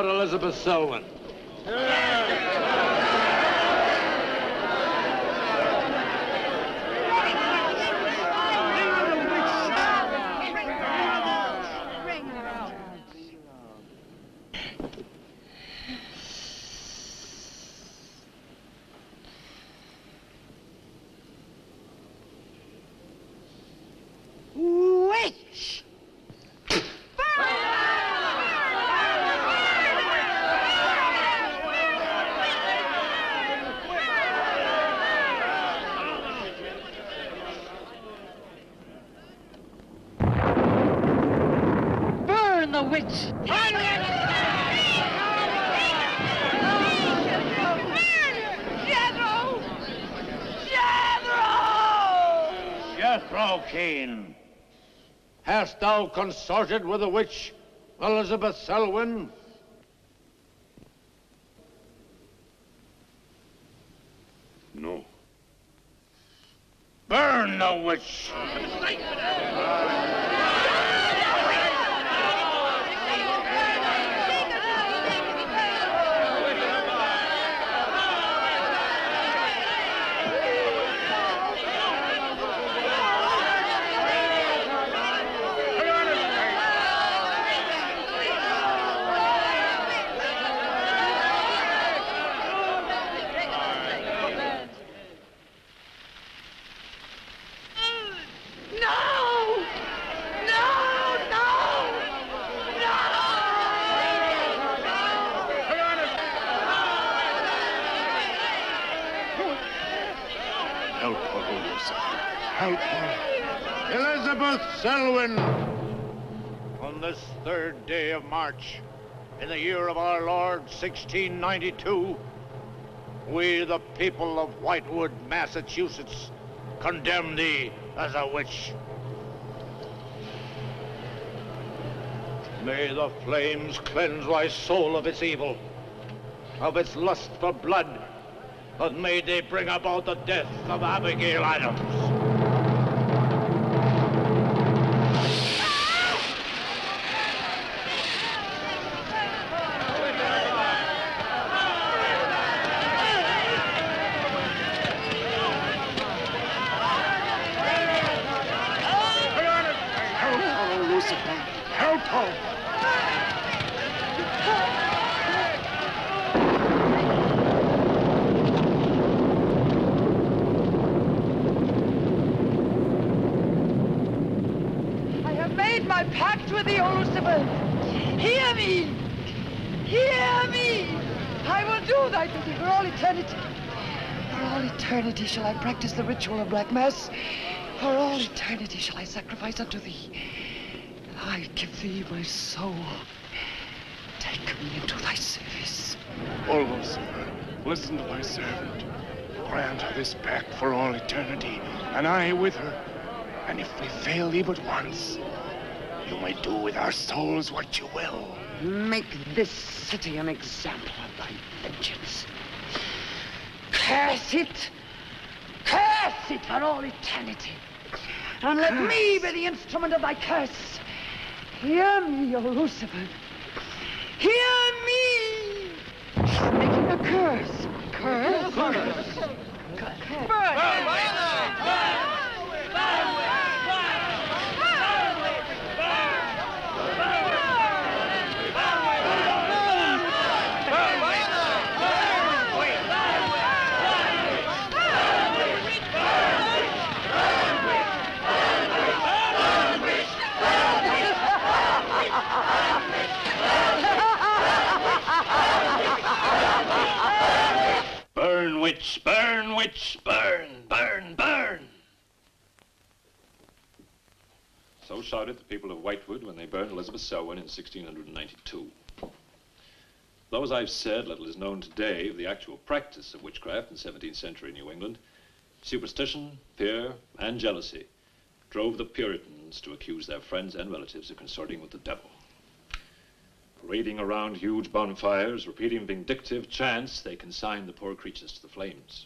about Elizabeth Selwyn? Witch! Burn the witch! Jethrow Keane, hast thou consorted with the witch Elizabeth Selwyn? No. Burn the witch! Help her. Elizabeth Selwyn, on this 3rd day of March, in the year of our Lord, 1692, we, the people of Whitewood, Massachusetts, condemn thee as a witch. May the flames cleanse thy soul of its evil, of its lust for blood, and may they bring about the death of Abigail Adams. Help her, Lucifer. Help her. My pact with thee, O Lucifer. Hear me! Hear me! I will do thy bidding for all eternity. For all eternity shall I practice the ritual of Black Mass. For all eternity shall I sacrifice unto thee. I give thee my soul. Take me into thy service. O Lucifer, listen to thy servant. Grant her this pact for all eternity, and I with her. And if we fail thee but once, you may do with our souls what you will. Make this city an example of thy vengeance. Curse it! Curse it for all eternity! And let me be the instrument of thy curse. Hear me, O Lucifer. Hear me! Making a curse. Curse? Curse. Burn! Burn, witch, burn, witch, burn, burn, burn. So shouted the people of Whitewood when they burned Elizabeth Selwyn in 1692. Though, as I've said, little is known today of the actual practice of witchcraft in 17th century New England, superstition, fear, and jealousy drove the Puritans to accuse their friends and relatives of consorting with the devil. Parading around huge bonfires, repeating vindictive chants, they consigned the poor creatures to the flames.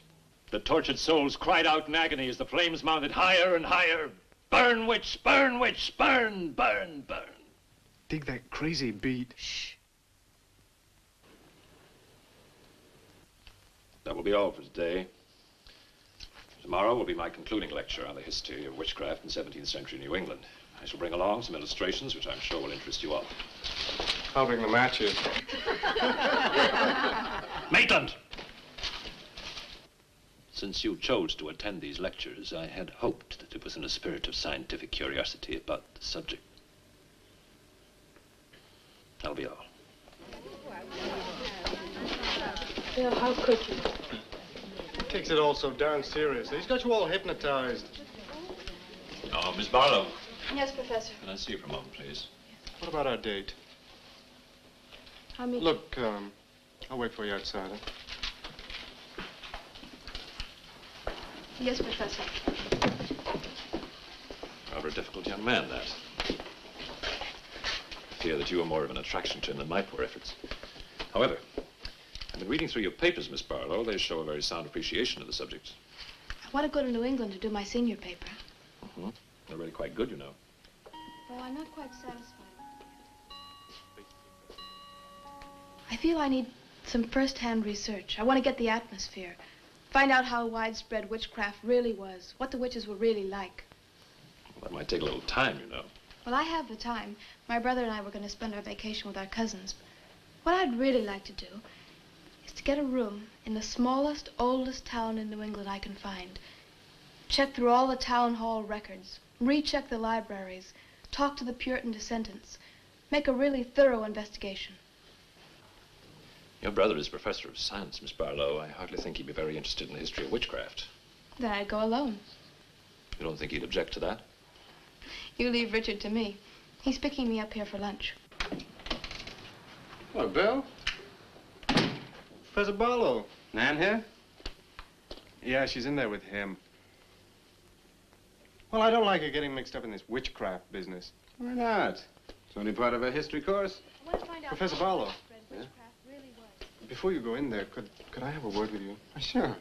The tortured souls cried out in agony as the flames mounted higher and higher. Burn, witch, burn, witch, burn, burn, burn. Dig that crazy beat. Shh. That will be all for today. Tomorrow will be my concluding lecture on the history of witchcraft in 17th century New England. I shall bring along some illustrations which I'm sure will interest you all. I'll bring the matches. Maitland! Since you chose to attend these lectures, I had hoped that it was in a spirit of scientific curiosity about the subject. That'll be all. Bill, how could you? He takes it all so darn seriously. He's got you all hypnotized. Oh, Miss Barlow. Yes, Professor. Can I see you for a moment, please? What about our date? I'll meet Look, I'll wait for you outside, huh? you. Yes, Professor. Rather a difficult young man, that. I fear that you are more of an attraction to him than my poor efforts. However, I've been reading through your papers, Miss Barlow. They show a very sound appreciation of the subject. I want to go to New England to do my senior paper. Mm-hmm. They're really quite good, you know. Well, I'm not quite satisfied. I feel I need some first-hand research. I want to get the atmosphere. Find out how widespread witchcraft really was, what the witches were really like. Well, that might take a little time, you know. Well, I have the time. My brother and I were going to spend our vacation with our cousins. What I'd really like to do is to get a room in the smallest, oldest town in New England I can find. Check through all the town hall records, recheck the libraries, talk to the Puritan descendants, make a really thorough investigation. Your brother is professor of science, Miss Barlow. I hardly think he'd be very interested in the history of witchcraft. Then I'd go alone. You don't think he'd object to that? You leave Richard to me. He's picking me up here for lunch. Hello, Bill. Professor Barlow. Nan here? Yeah, she's in there with him. Well, I don't like her getting mixed up in this witchcraft business. Why not? It's only part of a history course. I want to find out Professor how Barlow. widespread witchcraft really was. Before you go in there, could I have a word with you? Sure.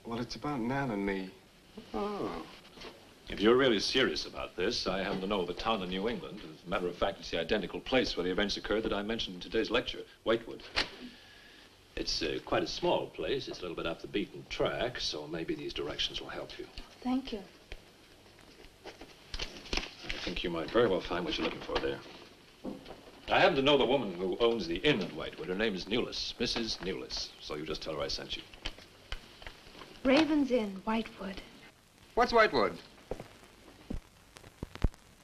Well, it's about Nan and me. Oh. If you're really serious about this, I happen to know of a town in New England. As a matter of fact, it's the identical place where the events occurred that I mentioned in today's lecture, Whitewood. It's quite a small place. It's a little bit off the beaten track, so maybe these directions will help you. Thank you. I think you might very well find what you're looking for there. I happen to know the woman who owns the inn at Whitewood. Her name is Newless, Mrs. Newless. So you just tell her I sent you. Raven's Inn, Whitewood. What's Whitewood?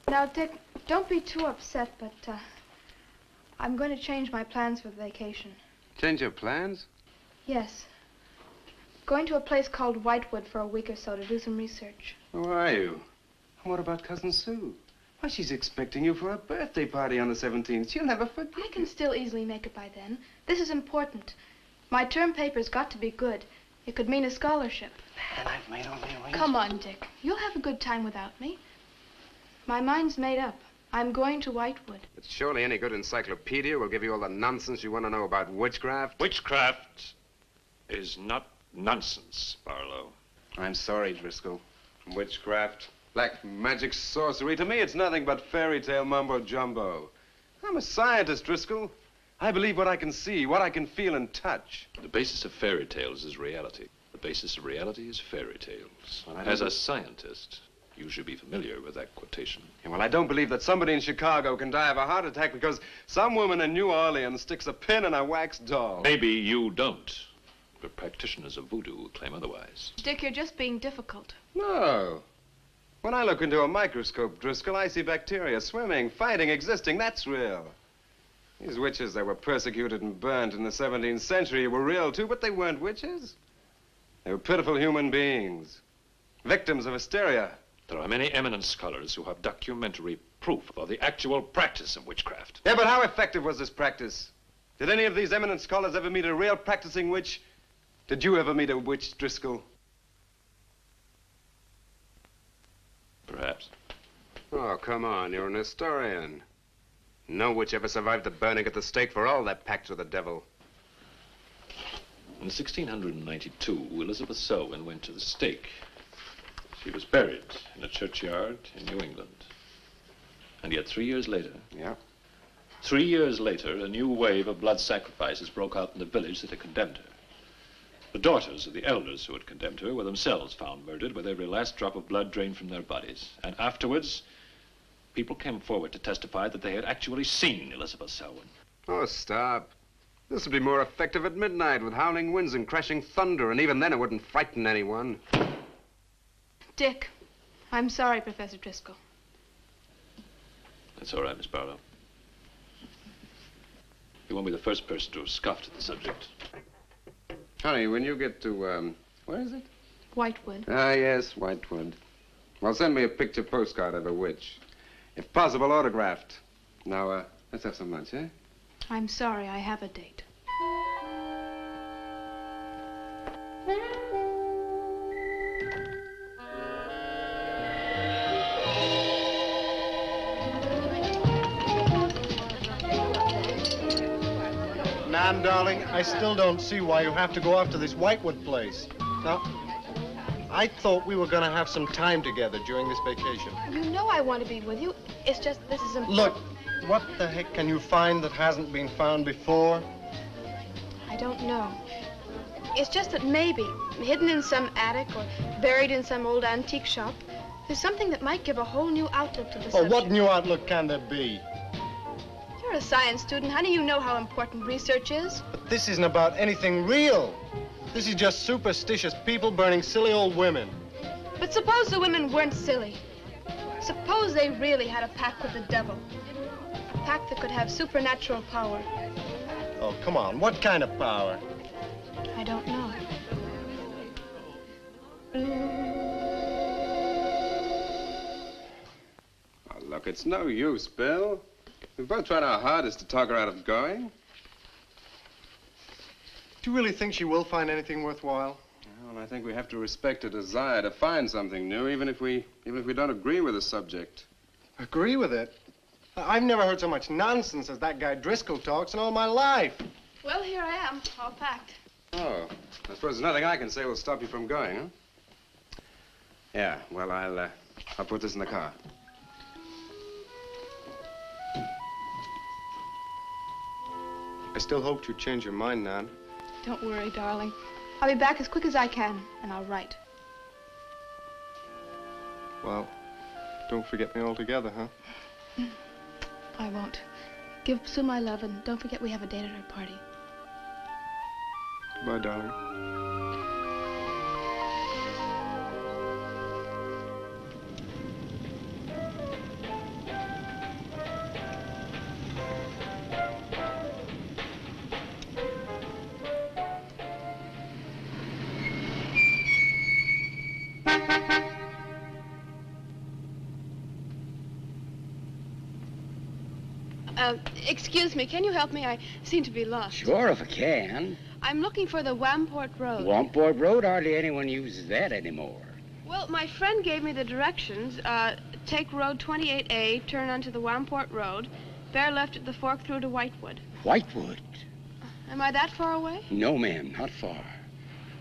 Now, Dick, don't be too upset, but I'm going to change my plans for the vacation. Change your plans? Yes. Going to a place called Whitewood for a week or so to do some research. Who are you? And what about Cousin Sue? Why, she's expecting you for a birthday party on the 17th. She'll never forget. I can still easily make it by then. This is important. My term paper's got to be good. It could mean a scholarship. And I've made all the arrangements. Come on, Dick. You'll have a good time without me. My mind's made up. I'm going to Whitewood. But surely any good encyclopedia will give you all the nonsense you want to know about witchcraft. Witchcraft is not nonsense, Barlow. I'm sorry, Driscoll. Witchcraft, black magic, sorcery. To me, it's nothing but fairy tale mumbo-jumbo. I'm a scientist, Driscoll. I believe what I can see, what I can feel and touch. The basis of fairy tales is reality. The basis of reality is fairy tales. Well, As a scientist, you should be familiar with that quotation. Yeah, well, I don't believe that somebody in Chicago can die of a heart attack because some woman in New Orleans sticks a pin in a wax doll. Maybe you don't, but practitioners of voodoo claim otherwise. Dick, you're just being difficult. No. When I look into a microscope, Driscoll, I see bacteria swimming, fighting, existing. That's real. These witches that were persecuted and burnt in the 17th century were real, too, but they weren't witches. They were pitiful human beings, victims of hysteria. There are many eminent scholars who have documentary proof of the actual practice of witchcraft. Yeah, but how effective was this practice? Did any of these eminent scholars ever meet a real practicing witch? Did you ever meet a witch, Driscoll? Perhaps. Oh, come on, you're an historian. No witch ever survived the burning at the stake for all their pacts with the devil. In 1692, Elizabeth Selwyn went to the stake. She was buried in a churchyard in New England. And yet 3 years later... Yeah? 3 years later, a new wave of blood sacrifices broke out in the village that had condemned her. The daughters of the elders who had condemned her were themselves found murdered with every last drop of blood drained from their bodies. And afterwards, people came forward to testify that they had actually seen Elizabeth Selwyn. Oh, stop. This would be more effective at midnight with howling winds and crashing thunder, and even then it wouldn't frighten anyone. Dick, I'm sorry, Professor Driscoll. That's all right, Miss Barlow. You won't be the first person to have scoffed at the subject. Honey, when you get to, where is it? Whitewood. Ah, yes, Whitewood. Well, send me a picture postcard of a witch. If possible, autographed. Now, let's have some lunch, eh? I'm sorry, I have a date. Nan, darling, I still don't see why you have to go off to this Whitewood place. Now, I thought we were going to have some time together during this vacation. You know I want to be with you. It's just this is important. Look, what the heck can you find that hasn't been found before? I don't know. It's just that maybe, hidden in some attic or buried in some old antique shop, there's something that might give a whole new outlook to the subject. Oh, what new outlook can there be? You're a science student, honey. You know how important research is. But this isn't about anything real. This is just superstitious people burning silly old women. But suppose the women weren't silly. Suppose they really had a pact with the devil. A pact that could have supernatural power. Oh, come on. What kind of power? I don't know. Oh, look, it's no use, Bill. We've both tried our hardest to talk her out of going. Do you really think she will find anything worthwhile? Well, I think we have to respect her desire to find something new, even if we don't agree with the subject. Agree with it? I've never heard so much nonsense as that guy Driscoll talks in all my life. Well, here I am, all packed. Oh, I suppose there's nothing I can say will stop you from going, huh? Yeah, well, I'll put this in the car. I still hoped you'd change your mind, Nan. Don't worry, darling. I'll be back as quick as I can, and I'll write. Well, don't forget me altogether, huh? I won't. Give Sue my love, and don't forget we have a date at her party. Goodbye, darling. Excuse me, can you help me? I seem to be lost. Sure, if I can. I'm looking for the Wamport Road. Wamport Road? Hardly anyone uses that anymore. Well, my friend gave me the directions. Take Road 28A, turn onto the Wamport Road, bear left at the fork through to Whitewood. Whitewood? Am I that far away? No, ma'am, not far.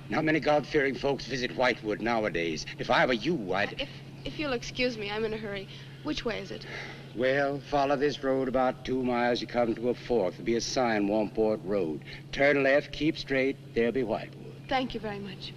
Not many God-fearing folks visit Whitewood nowadays. If I were you, I'd... If you'll excuse me, I'm in a hurry. Which way is it? Well, follow this road about 2 miles. You come to a fork. There'll be a sign, Wamport Road. Turn left, keep straight. There'll be Whitewood. Thank you very much.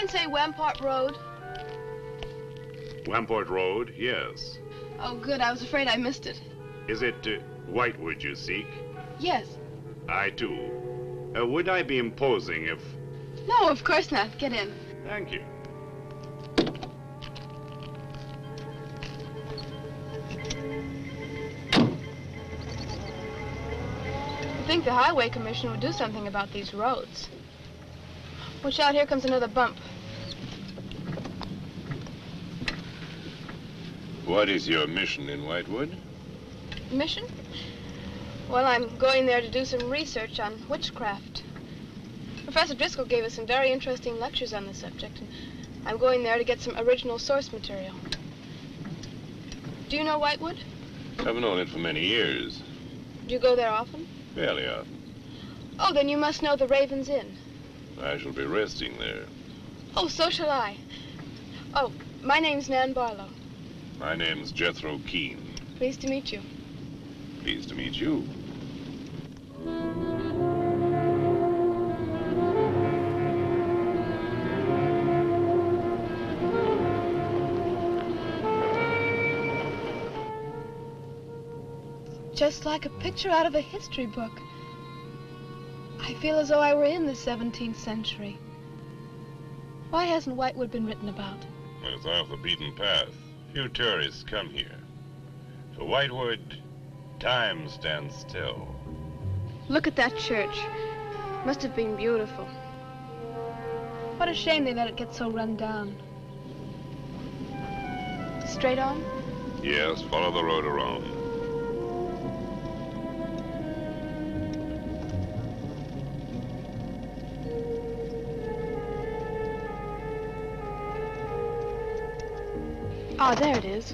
Say Wamport Road? Wamport Road, yes. Oh, good. I was afraid I missed it. Is it Whitewood you seek? Yes. I, too. Would I be imposing if... No, of course not. Get in. Thank you. I think the Highway Commission would do something about these roads. Watch out, here comes another bump. What is your mission in Whitewood? Mission? Well, I'm going there to do some research on witchcraft. Professor Driscoll gave us some very interesting lectures on the subject, and I'm going there to get some original source material. Do you know Whitewood? I've known it for many years. Do you go there often? Fairly often. Oh, then you must know the Raven's Inn. I shall be resting there. Oh, so shall I. Oh, my name's Nan Barlow. My name's Jethrow Keane. Pleased to meet you. Pleased to meet you. Just like a picture out of a history book. I feel as though I were in the 17th century. Why hasn't Whitewood been written about? It's off the beaten path. Few tourists come here. For Whitewood, time stands still. Look at that church. Must have been beautiful. What a shame they let it get so run down. Straight on? Yes, follow the road around. Ah, there it is.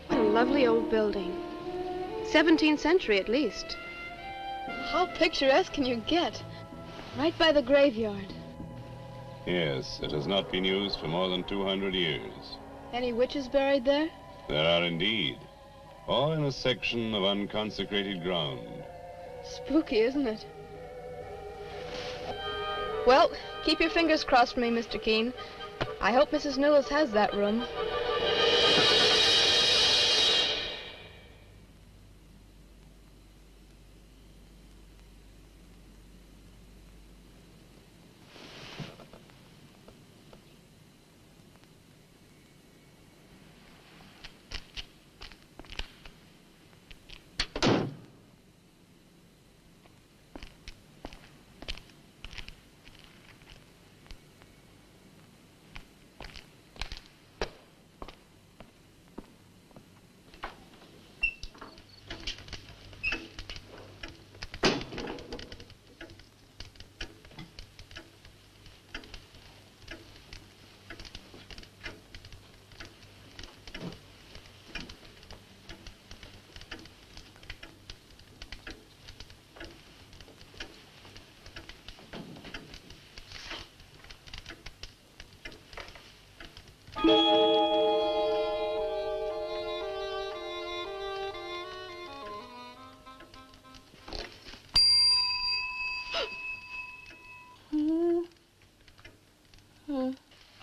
What a lovely old building. 17th century at least. How picturesque can you get? Right by the graveyard. Yes, it has not been used for more than 200 years. Any witches buried there? There are indeed. All in a section of unconsecrated ground. Spooky, isn't it? Well, keep your fingers crossed for me, Mr. Keane. I hope Mrs. Newless has that room.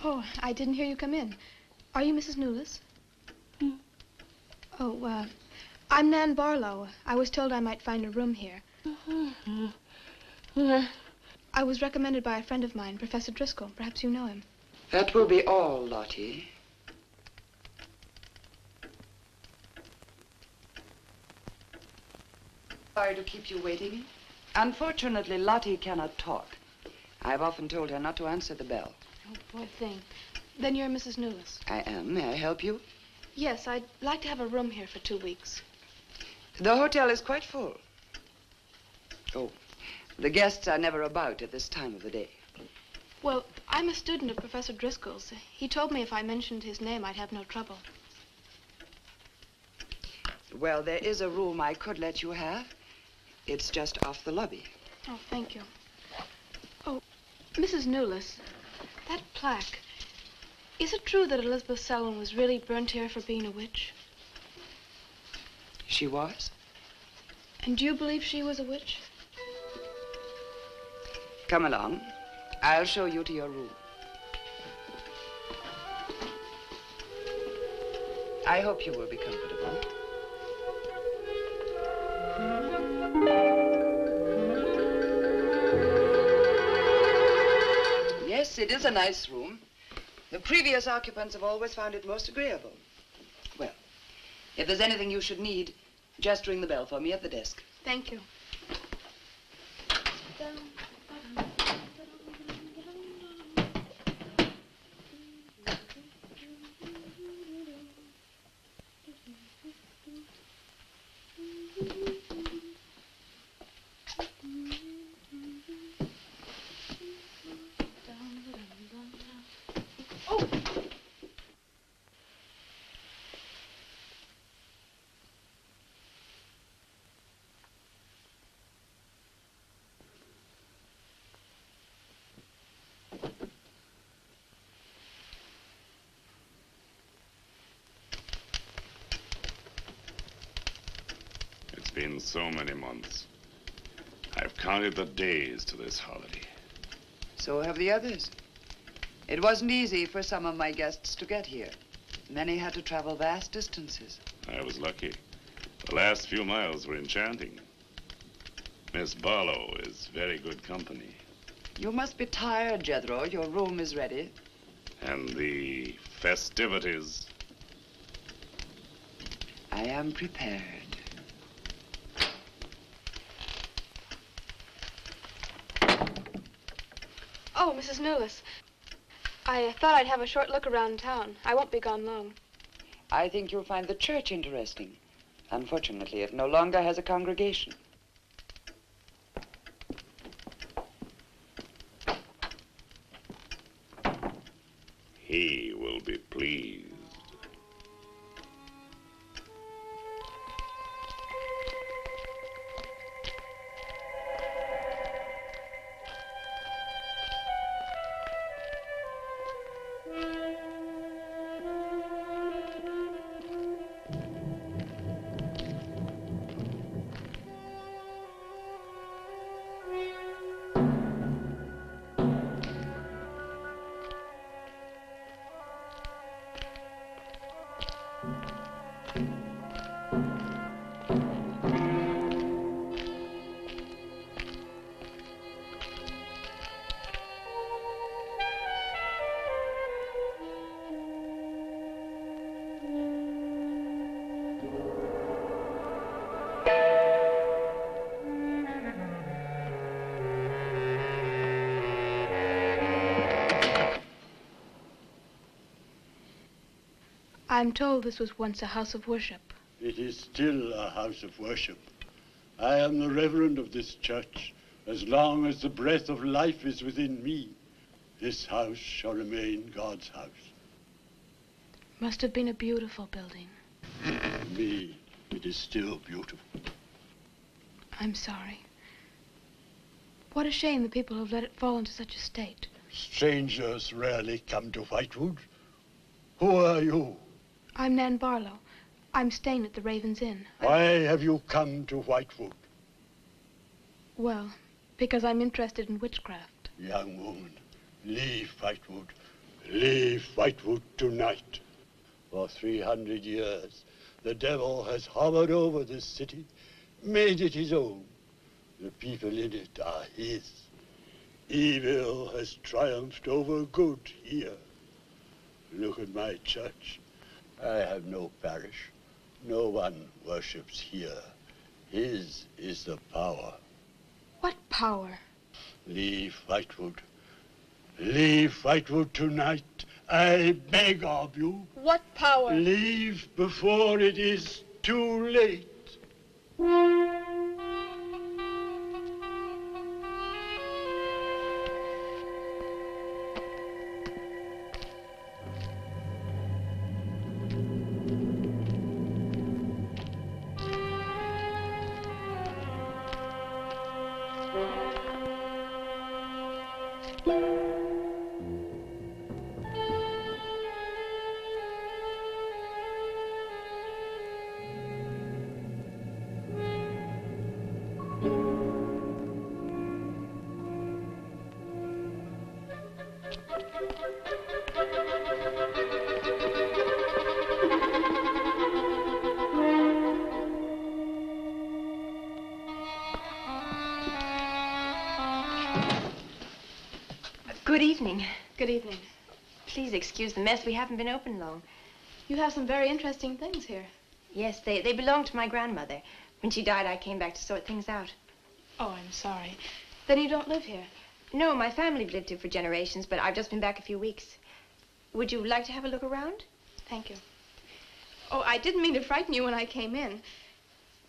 Oh, I didn't hear you come in. Are you Mrs. Newless? Oh, I'm Nan Barlow. I was told I might find a room here. I was recommended by a friend of mine, Professor Driscoll. Perhaps you know him. That will be all, Lottie. Sorry to keep you waiting. Unfortunately, Lottie cannot talk. I've often told her not to answer the bell. Oh, poor thing. Then you're Mrs. Newless. I am. May I help you? Yes, I'd like to have a room here for 2 weeks. The hotel is quite full. Oh, the guests are never about at this time of the day. Well, I'm a student of Professor Driscoll's. He told me if I mentioned his name, I'd have no trouble. Well, there is a room I could let you have. It's just off the lobby. Oh, thank you. Oh, Mrs. Newless, that plaque. Is it true that Elizabeth Selwyn was really burnt here for being a witch? She was? And do you believe she was a witch? Come along. I'll show you to your room. I hope you will be comfortable. Yes, it is a nice room. The previous occupants have always found it most agreeable. Well, if there's anything you should need, just ring the bell for me at the desk. Thank you. so many months. I've counted the days to this holiday. So have the others. It wasn't easy for some of my guests to get here. Many had to travel vast distances. I was lucky. The last few miles were enchanting. Miss Barlow is very good company. You must be tired, Jethrow. Your room is ready. And the festivities. I am prepared. Oh, Mrs. Newless. I thought I'd have a short look around town. I won't be gone long. I think you'll find the church interesting. Unfortunately, it no longer has a congregation. He will be pleased. I'm told this was once a house of worship. It is still a house of worship. I am the reverend of this church. As long as the breath of life is within me, this house shall remain God's house. Must have been a beautiful building. To me, it is still beautiful. I'm sorry. What a shame the people have let it fall into such a state. Strangers rarely come to Whitewood. Who are you? I'm Nan Barlow. I'm staying at the Raven's Inn. Why have you come to Whitewood? Well, because I'm interested in witchcraft. Young woman, leave Whitewood. Leave Whitewood tonight. For 300 years, the devil has hovered over this city, made it his own. The people in it are his. Evil has triumphed over good here. Look at my church. I have no parish. No one worships here. His is the power. What power? Leave Whitewood. Leave Whitewood tonight. I beg of you. What power? Leave before it is too late. Good evening. Good evening. Please excuse the mess. We haven't been open long. You have some very interesting things here. Yes, they belonged to my grandmother. When she died, I came back to sort things out. Oh, I'm sorry. Then you don't live here? No, my family lived here for generations, but I've just been back a few weeks. Would you like to have a look around? Thank you. Oh, I didn't mean to frighten you when I came in.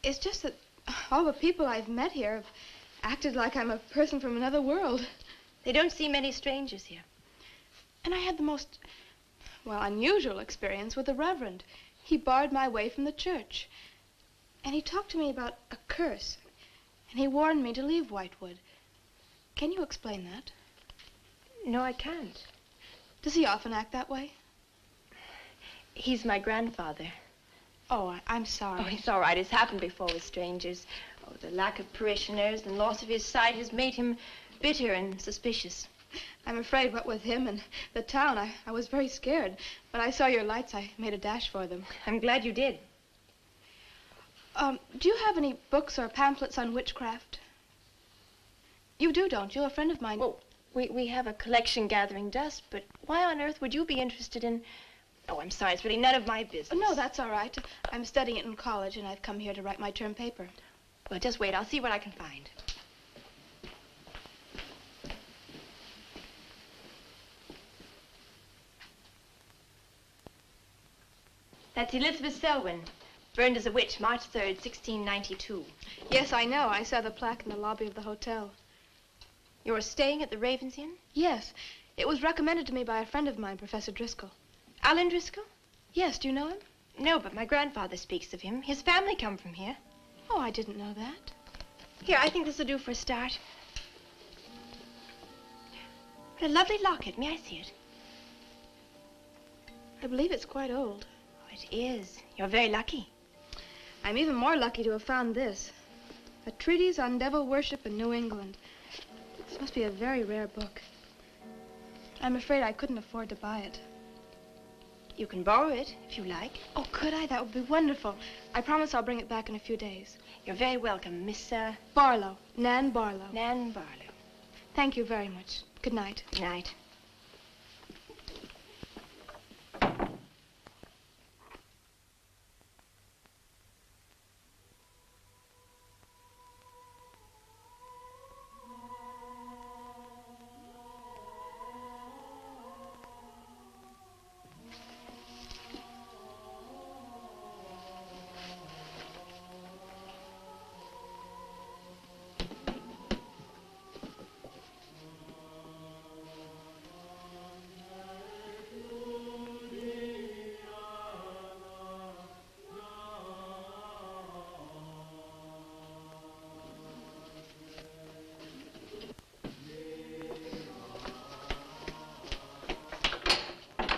It's just that all the people I've met here have acted like I'm a person from another world. They don't see many strangers here. And I had the most, well, unusual experience with the Reverend. He barred my way from the church. And he talked to me about a curse. And he warned me to leave Whitewood. Can you explain that? No, I can't. Does he often act that way? He's my grandfather. Oh, I'm sorry. Oh, it's all right. It's happened before with strangers. the lack of parishioners and loss of his sight has made him bitter and suspicious. I'm afraid what with him and the town, I was very scared. When I saw your lights, I made a dash for them. I'm glad you did. Do you have any books or pamphlets on witchcraft? You do, don't you? A friend of mine... Oh, we have a collection gathering dust, but why on earth would you be interested in... Oh, I'm sorry, it's really none of my business. No, that's all right. I'm studying it in college, and I've come here to write my term paper. Well, just wait. I'll see what I can find. That's Elizabeth Selwyn, burned as a witch, March 3rd, 1692. Yes, I know. I saw the plaque in the lobby of the hotel. You're staying at the Ravens Inn? Yes. It was recommended to me by a friend of mine, Professor Driscoll. Alan Driscoll? Yes, do you know him? No, but my grandfather speaks of him. His family come from here. Oh, I didn't know that. Here, I think this will do for a start. What a lovely locket. May I see it? I believe it's quite old. Oh, it is. You're very lucky. I'm even more lucky to have found this. A treatise on devil worship in New England. This must be a very rare book. I'm afraid I couldn't afford to buy it. You can borrow it, if you like. Oh, could I? That would be wonderful. I promise I'll bring it back in a few days. You're very welcome, Miss, Barlow. Nan Barlow. Nan Barlow. Thank you very much. Good night. Good night.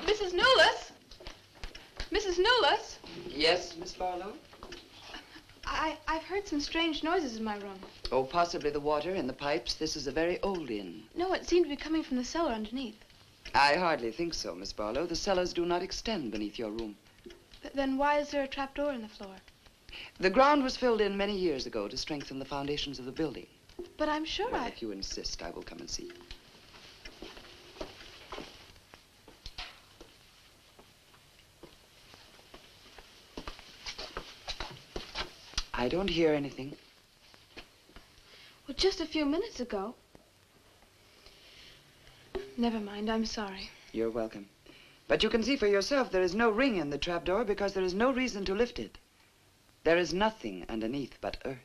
Mrs. Newless? Mrs. Newless? Yes, Miss Barlow? I've heard some strange noises in my room. Oh, possibly the water in the pipes. This is a very old inn. No, it seemed to be coming from the cellar underneath. I hardly think so, Miss Barlow. The cellars do not extend beneath your room. Then why is there a trapdoor in the floor? The ground was filled in many years ago to strengthen the foundations of the building. But I'm sure Well, if you insist, I will come and see. I don't hear anything. Well, just a few minutes ago. Never mind, I'm sorry. You're welcome. But you can see for yourself there is no ring in the trapdoor because there is no reason to lift it. There is nothing underneath but earth.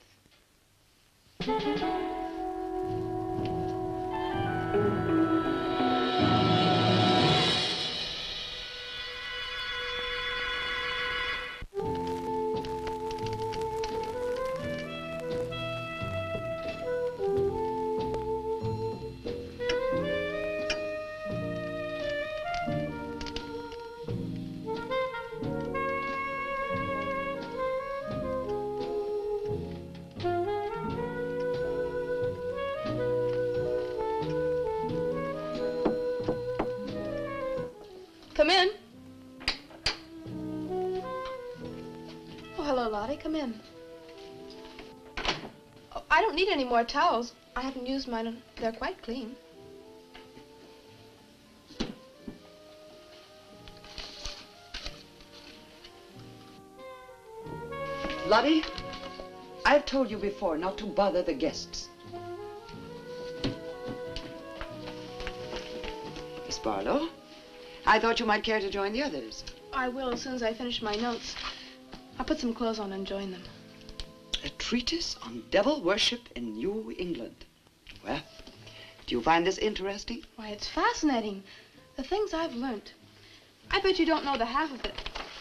Come in. Oh, hello, Lottie. Come in. Oh, I don't need any more towels. I haven't used mine. They're quite clean. Lottie, I've told you before not to bother the guests. Miss Barlow, I thought you might care to join the others. I will as soon as I finish my notes. I'll put some clothes on and join them. A treatise on devil worship in New England. Well, do you find this interesting? Why, it's fascinating. The things I've learned. I bet you don't know the half of it.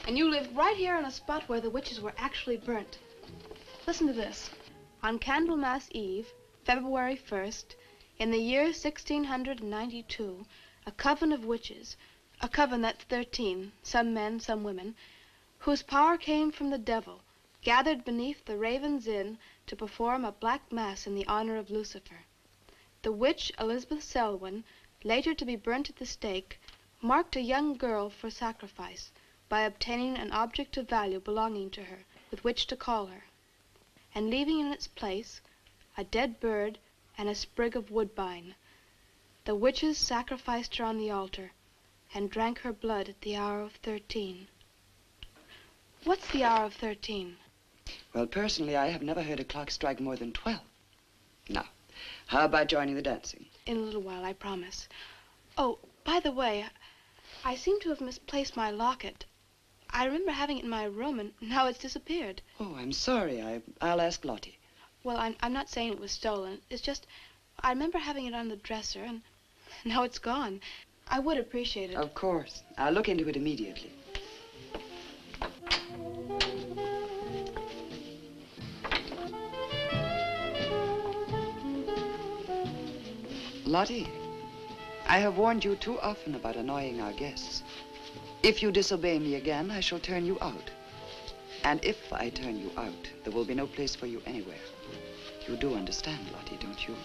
And you live right here on a spot where the witches were actually burnt. Listen to this. On Candlemas Eve, February 1st, in the year 1692, a coven of witches, a coven that's 13, some men, some women, whose power came from the devil, gathered beneath the Ravens Inn to perform a black mass in the honor of Lucifer. The witch Elizabeth Selwyn, later to be burnt at the stake, marked a young girl for sacrifice by obtaining an object of value belonging to her with which to call her, and leaving in its place a dead bird and a sprig of woodbine. The witches sacrificed her on the altar and drank her blood at the hour of 13. What's the hour of 13? Well, personally, I have never heard a clock strike more than 12. Now, how about joining the dancing? In a little while, I promise. Oh, by the way, I seem to have misplaced my locket. I remember having it in my room, and now it's disappeared. Oh, I'm sorry. I'll ask Lottie. Well, I'm not saying it was stolen. It's just, I remember having it on the dresser, and now it's gone. I would appreciate it. Of course. I'll look into it immediately. Lottie, I have warned you too often about annoying our guests. If you disobey me again, I shall turn you out. And if I turn you out, there will be no place for you anywhere. You do understand, Lottie, don't you?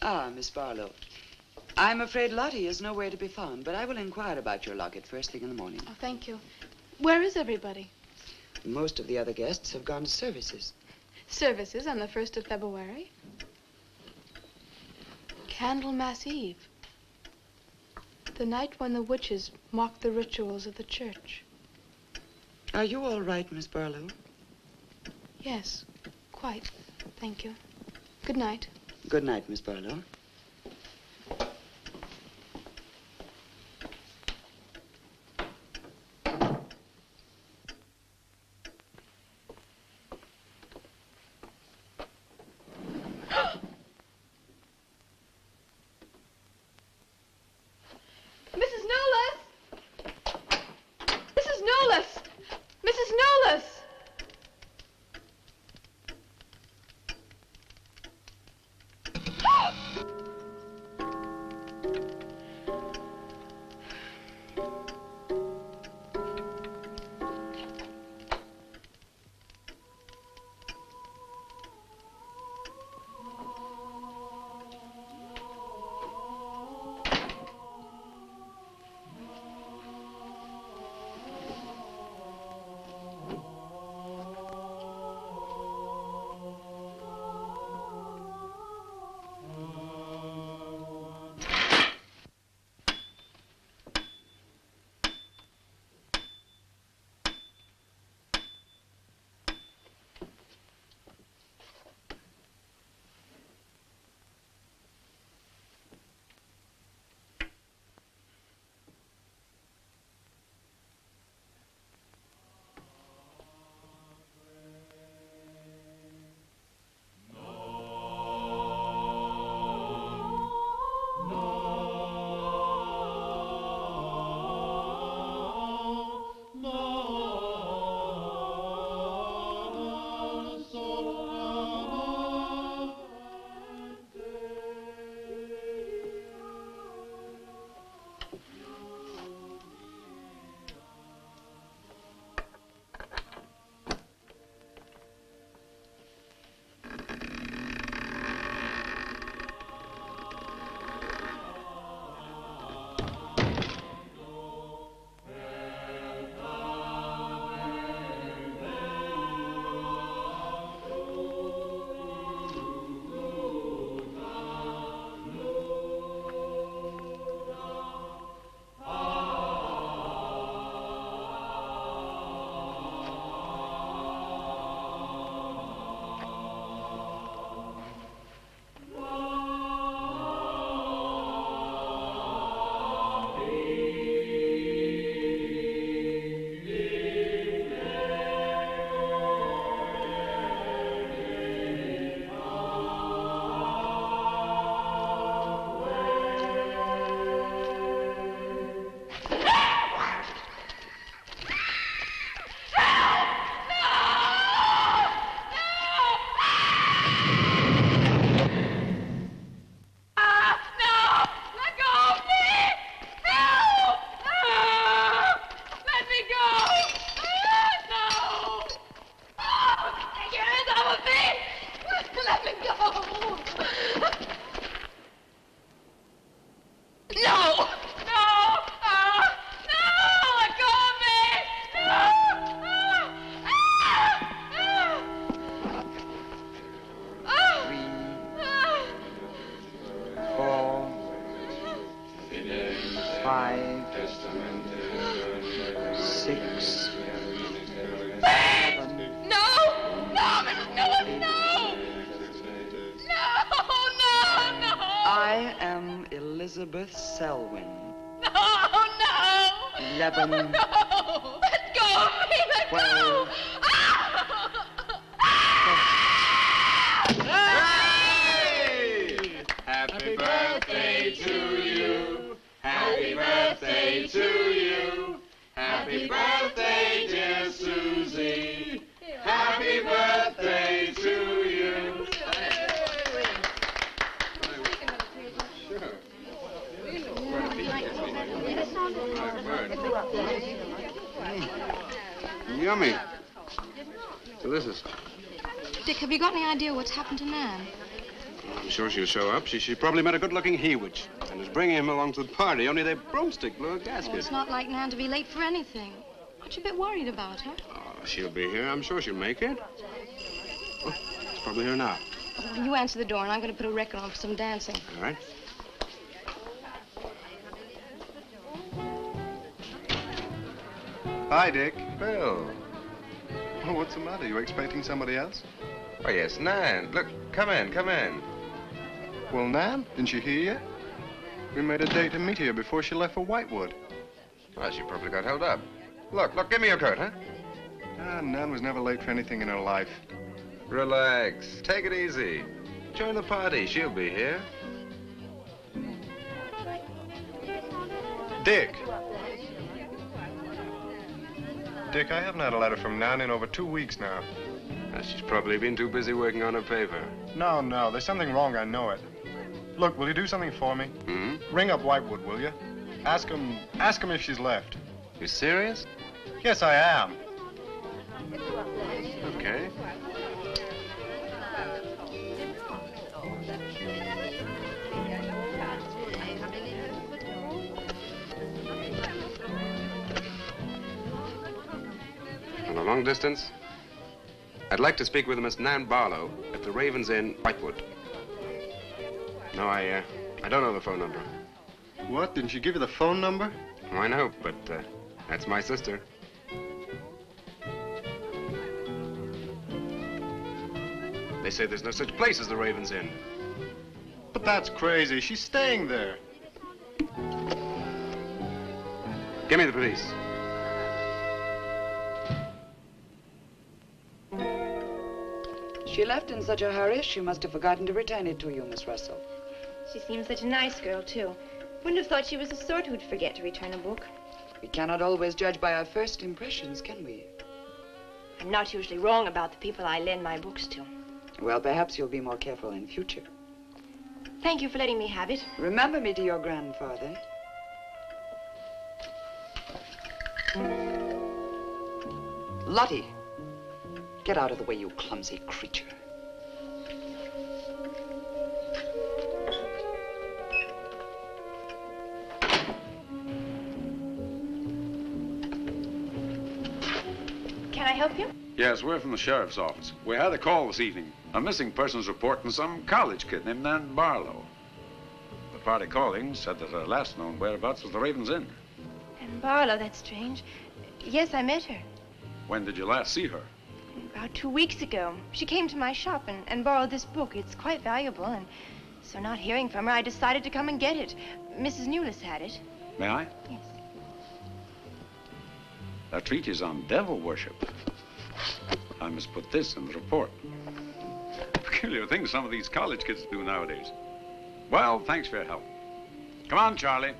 Ah, Miss Barlow. I'm afraid Lottie is nowhere to be found, but I will inquire about your locket first thing in the morning. Oh, thank you. Where is everybody? Most of the other guests have gone to services. Services on the 1st of February? Candlemas Eve. The night when the witches mocked the rituals of the church. Are you all right, Miss Barlow? Yes, quite. Thank you. Good night. Good night, Miss Barlow. 5, 6, 7. No! No, Mrs. Newless, no! No, no, no! I am Elizabeth Selwyn. No, no! 11. No! Let go of me! Let 12. go! Happy birthday to you. Happy birthday to you. Happy birthday, dear Susie. Happy birthday to you. Yummy. Delicious. Dick, have you got any idea what's happened to Nan? I'm sure she'll show up. She probably met a good-looking he-witch and is bringing him along to the party, only their broomstick blew a gasket. Well, it's not like Nan to be late for anything. Aren't you a bit worried about her? Oh, she'll be here. I'm sure she'll make it. Oh, it's probably here now. Well, you answer the door, and I'm going to put a record on for some dancing. All right. Hi, Dick. Bill. Oh, what's the matter? You expecting somebody else? Oh, yes, Nan. Look, come in, come in. Well, Nan, didn't she hear you? We made a date to meet here before she left for Whitewood. Well, she probably got held up. Look, give me your coat, huh? Ah, Nan was never late for anything in her life. Relax. Take it easy. Join the party. She'll be here. Dick. Dick, I haven't had a letter from Nan in over 2 weeks now. She's probably been too busy working on her paper. No, there's something wrong, I know it. Look, will you do something for me? Mm-hmm. Ring up Whitewood, will you? Ask him if she's left. You serious? Yes, I am. Okay. On a long distance, I'd like to speak with Miss Nan Barlow at the Raven's Inn, Whitewood. No, I don't know the phone number. What? Didn't she give you the phone number? Oh, I know, but that's my sister. They say there's no such place as the Raven's Inn. But that's crazy. She's staying there. Give me the police. She left in such a hurry, she must have forgotten to return it to you, Miss Russell. She seems such a nice girl, too. Wouldn't have thought she was the sort who'd forget to return a book. We cannot always judge by our first impressions, can we? I'm not usually wrong about the people I lend my books to. Well, perhaps you'll be more careful in future. Thank you for letting me have it. Remember me to your grandfather. Lottie, get out of the way, you clumsy creature. Can I help you? Yes, we're from the sheriff's office. We had a call this evening. A missing persons report from some college kid named Nan Barlow. The party calling said that her last known whereabouts was the Raven's Inn. And Barlow, that's strange. Yes, I met her. When did you last see her? About 2 weeks ago. She came to my shop and borrowed this book. It's quite valuable, and so not hearing from her, I decided to come and get it. Mrs. Newless had it. May I? Yes. That treatise on devil worship. I must put this in the report. Peculiar things some of these college kids do nowadays. Well, thanks for your help. Come on, Charlie.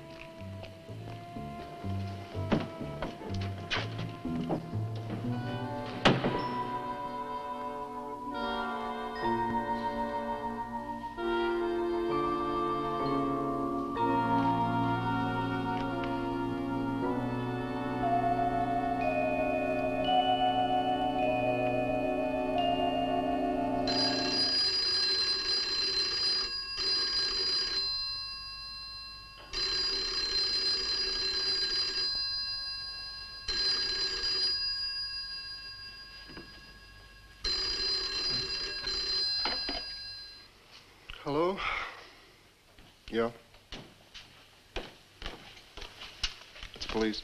Hello? Yeah. police.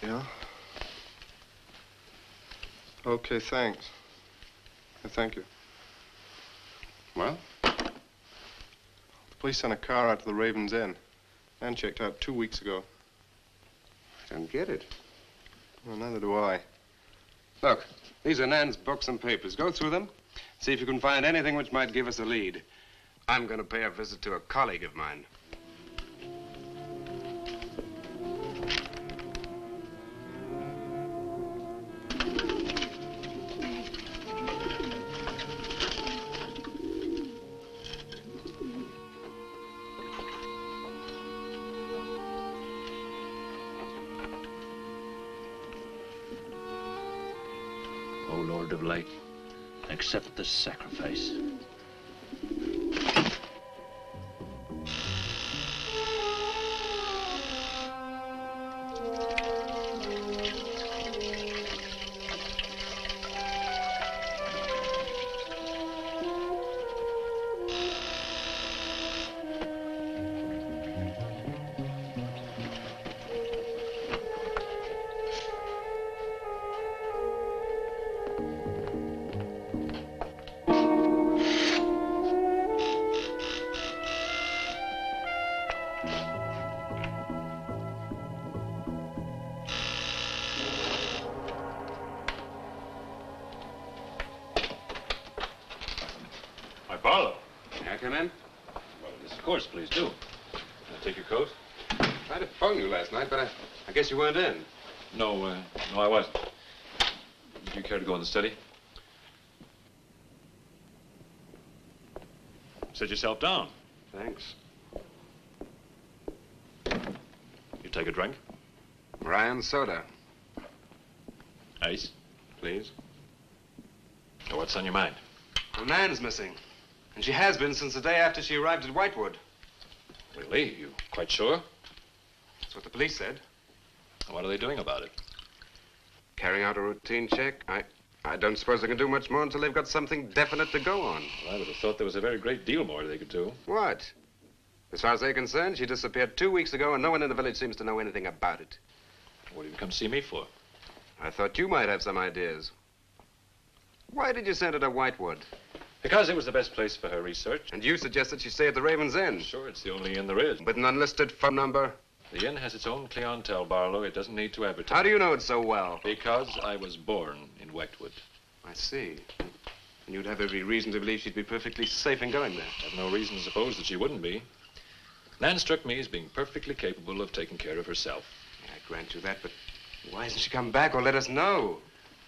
Yeah? Okay, thanks. Thank you. Well? The police sent a car out to the Raven's Inn. Nan checked out 2 weeks ago. I don't get it. Well, neither do I. Look, these are Nan's books and papers. Go through them. See if you can find anything which might give us a lead. I'm going to pay a visit to a colleague of mine. O Lord of Light, accept this sacrifice. Barlow. May I come in? Well, yes, of course, please do. Can I take your coat? I tried to phone you last night, but I guess you weren't in. No, no, I wasn't. Do you care to go in the study? Sit yourself down. Thanks. You take a drink? Ryan soda. Ice? Please. So what's on your mind? Well, Nan's missing. And she has been since the day after she arrived at Whitewood. Really? You quite sure? That's what the police said. What are they doing about it? Carrying out a routine check. I don't suppose they can do much more until they've got something definite to go on. Well, I would have thought there was a very great deal more they could do. What? As far as they're concerned, she disappeared 2 weeks ago and no one in the village seems to know anything about it. What did you come see me for? I thought you might have some ideas. Why did you send her to Whitewood? Because it was the best place for her research. And you suggested she stay at the Raven's Inn. Sure, it's the only inn there is. With an unlisted phone number? The inn has its own clientele, Barlow. It doesn't need to advertise. How do you know it so well? Because I was born in Whitewood. I see. And you'd have every reason to believe she'd be perfectly safe in going there. I have no reason to suppose that she wouldn't be. Nan struck me as being perfectly capable of taking care of herself. Yeah, I grant you that, but why hasn't she come back or let us know?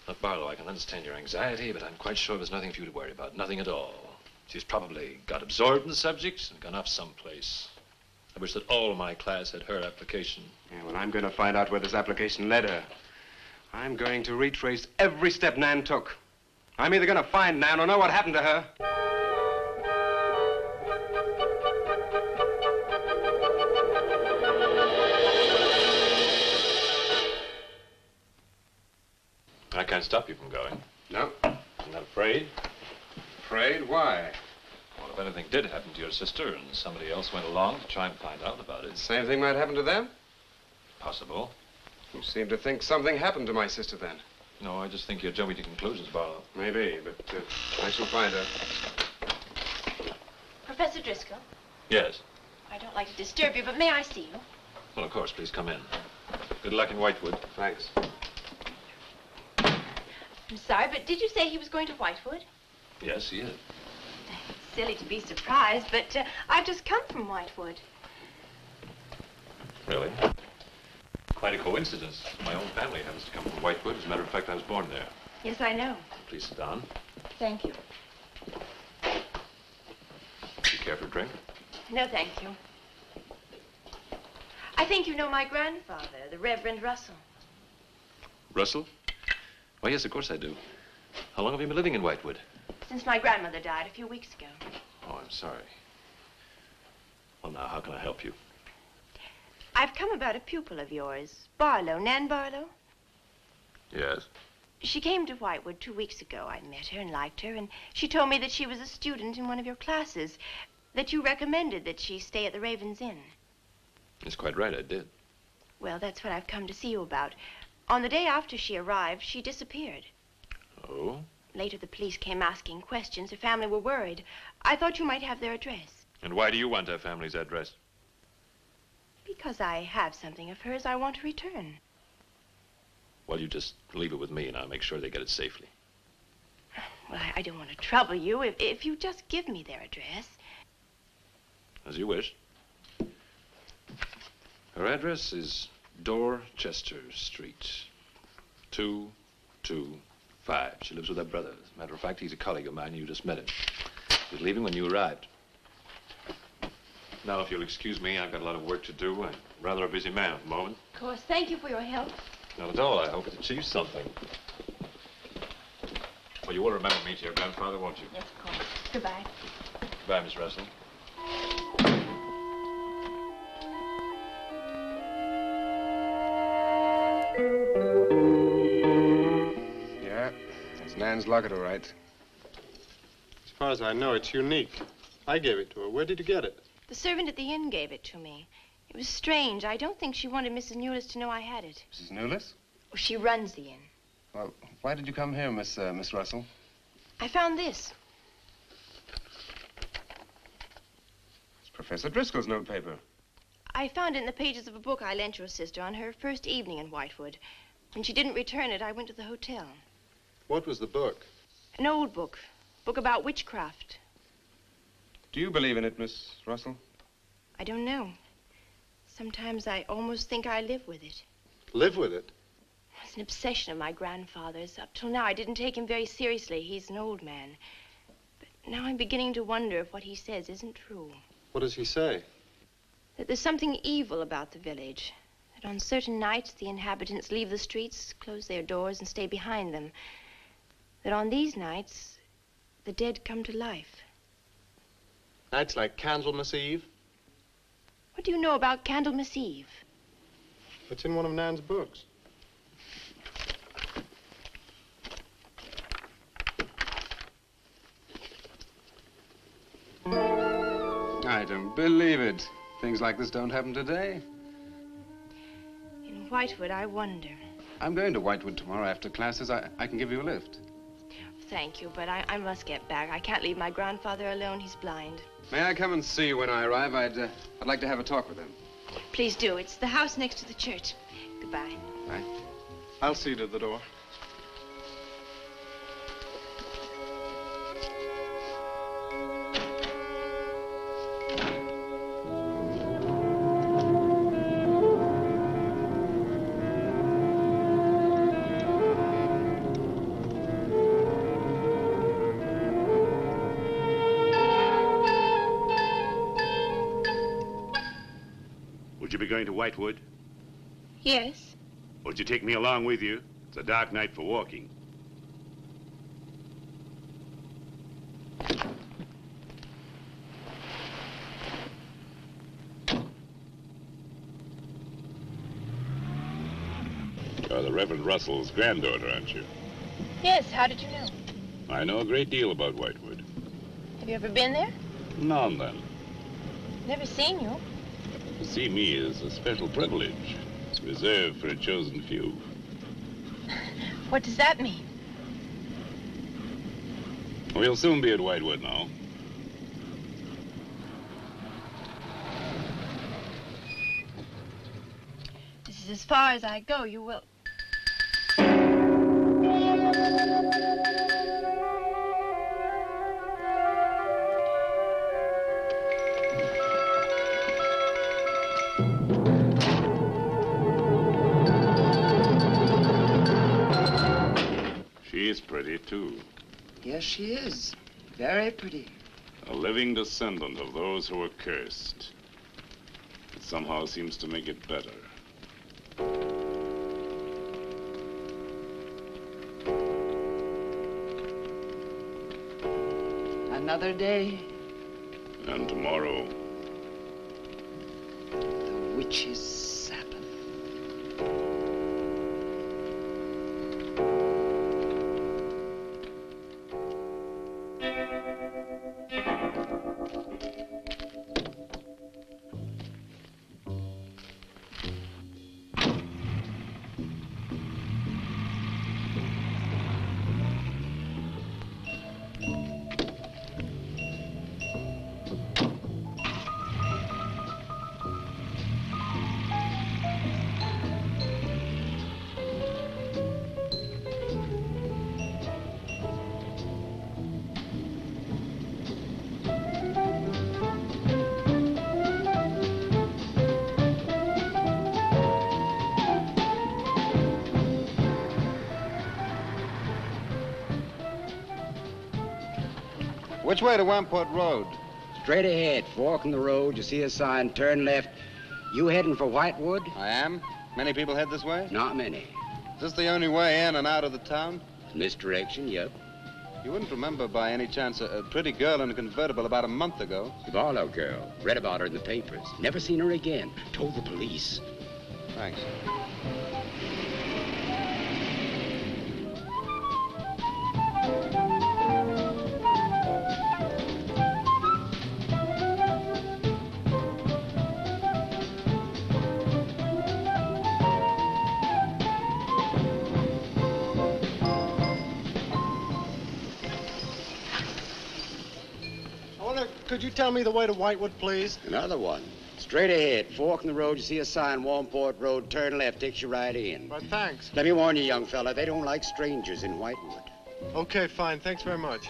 Look, Barlow, I can understand your anxiety, but I'm quite sure there's nothing for you to worry about. Nothing at all. She's probably got absorbed in the subject and gone off someplace. I wish that all my class had her application. Yeah, well, I'm going to find out where this application led her. I'm going to retrace every step Nan took. I'm either going to find Nan or know what happened to her. I can't stop you from going. No. I'm not afraid. Afraid? Why? Well, if anything did happen to your sister and somebody else went along to try and find out about it. Same thing might happen to them? Possible. You seem to think something happened to my sister then. No, I just think you're jumping to conclusions, Barlow. Maybe, but I shall find her. Professor Driscoll? Yes. I don't like to disturb you, but may I see you? Well, of course, please come in. Good luck in Whitewood. Thanks. I'm sorry, but did you say he was going to Whitewood? Yes, he is. It's silly to be surprised, but I've just come from Whitewood. Really? Quite a coincidence. My own family happens to come from Whitewood. As a matter of fact, I was born there. Yes, I know. Please sit down. Thank you. Do you care for a drink? No, thank you. I think you know my grandfather, the Reverend Russell. Russell? Why, yes, of course I do. How long have you been living in Whitewood? Since my grandmother died a few weeks ago. Oh, I'm sorry. Well, now, how can I help you? I've come about a pupil of yours, Barlow, Nan Barlow. Yes? She came to Whitewood 2 weeks ago. I met her and liked her, and she told me that she was a student in one of your classes, that you recommended that she stay at the Raven's Inn. It's quite right, I did. Well, that's what I've come to see you about. On the day after she arrived, she disappeared. Oh? Later, the police came asking questions. Her family were worried. I thought you might have their address. And why do you want her family's address? Because I have something of hers I want to return. Well, you just leave it with me, and I'll make sure they get it safely. Well, I don't want to trouble you. If you just give me their address. As you wish. Her address is Dorchester Street, 225. She lives with her brother. As a matter of fact, he's a colleague of mine. You just met him. He was leaving when you arrived. Now, if you'll excuse me, I've got a lot of work to do. I'm rather a busy man at the moment. Of course. Thank you for your help. Not at all. I hope it achieves something. Well, you will remember me to your grandfather, won't you? Yes, of course. Goodbye. Goodbye, Miss Russell. Yeah, it's Nan's locket, all right. As far as I know, it's unique. I gave it to her. Where did you get it? The servant at the inn gave it to me. It was strange. I don't think she wanted Mrs. Newless to know I had it. Mrs. Newless? Well, she runs the inn. Well, why did you come here, Miss Russell? I found this. It's Professor Driscoll's notepaper. I found it in the pages of a book I lent your sister on her first evening in Whitewood. When she didn't return it, I went to the hotel. What was the book? An old book. Book about witchcraft. Do you believe in it, Miss Russell? I don't know. Sometimes I almost think I live with it. Live with it? It's an obsession of my grandfather's. Up till now, I didn't take him very seriously. He's an old man. But now I'm beginning to wonder if what he says isn't true. What does he say? That there's something evil about the village. That on certain nights, the inhabitants leave the streets, close their doors, and stay behind them. That on these nights, the dead come to life. Nights like Candlemas Eve? What do you know about Candlemas Eve? It's in one of Nan's books. I don't believe it. Things like this don't happen today. In Whitewood, I wonder. I'm going to Whitewood tomorrow after classes. I can give you a lift. Thank you, but I must get back. I can't leave my grandfather alone. He's blind. May I come and see you when I arrive? I'd like to have a talk with him. Please do. It's the house next to the church. Goodbye. Bye. I'll see you to the door. Would you be going to Whitewood? Yes. Would you take me along with you? It's a dark night for walking. You're the Reverend Russell's granddaughter, aren't you? Yes, how did you know? I know a great deal about Whitewood. Have you ever been there? Now and then. Never seen you. To see me is a special privilege, reserved for a chosen few. What does that mean? We'll soon be at Whitewood now. This is as far as I go. You will... She's pretty, too. Yes, she is. Very pretty. A living descendant of those who were cursed. It somehow seems to make it better. Another day. And tomorrow. The Witches Sabbath. Which way to Wamport Road? Straight ahead, fork in the road, you see a sign, turn left. You heading for Whitewood? I am. Many people head this way? Not many. Is this the only way in and out of the town? In this direction, yep. You wouldn't remember by any chance a pretty girl in a convertible about a month ago? The Barlow girl. Read about her in the papers. Never seen her again. Told the police. Thanks. Could you tell me the way to Whitewood, please? Another one. Straight ahead, fork in the road, you see a sign, Wamport Road, turn left, takes you right in. But thanks. Let me warn you, young fella, they don't like strangers in Whitewood. Okay, fine. Thanks very much.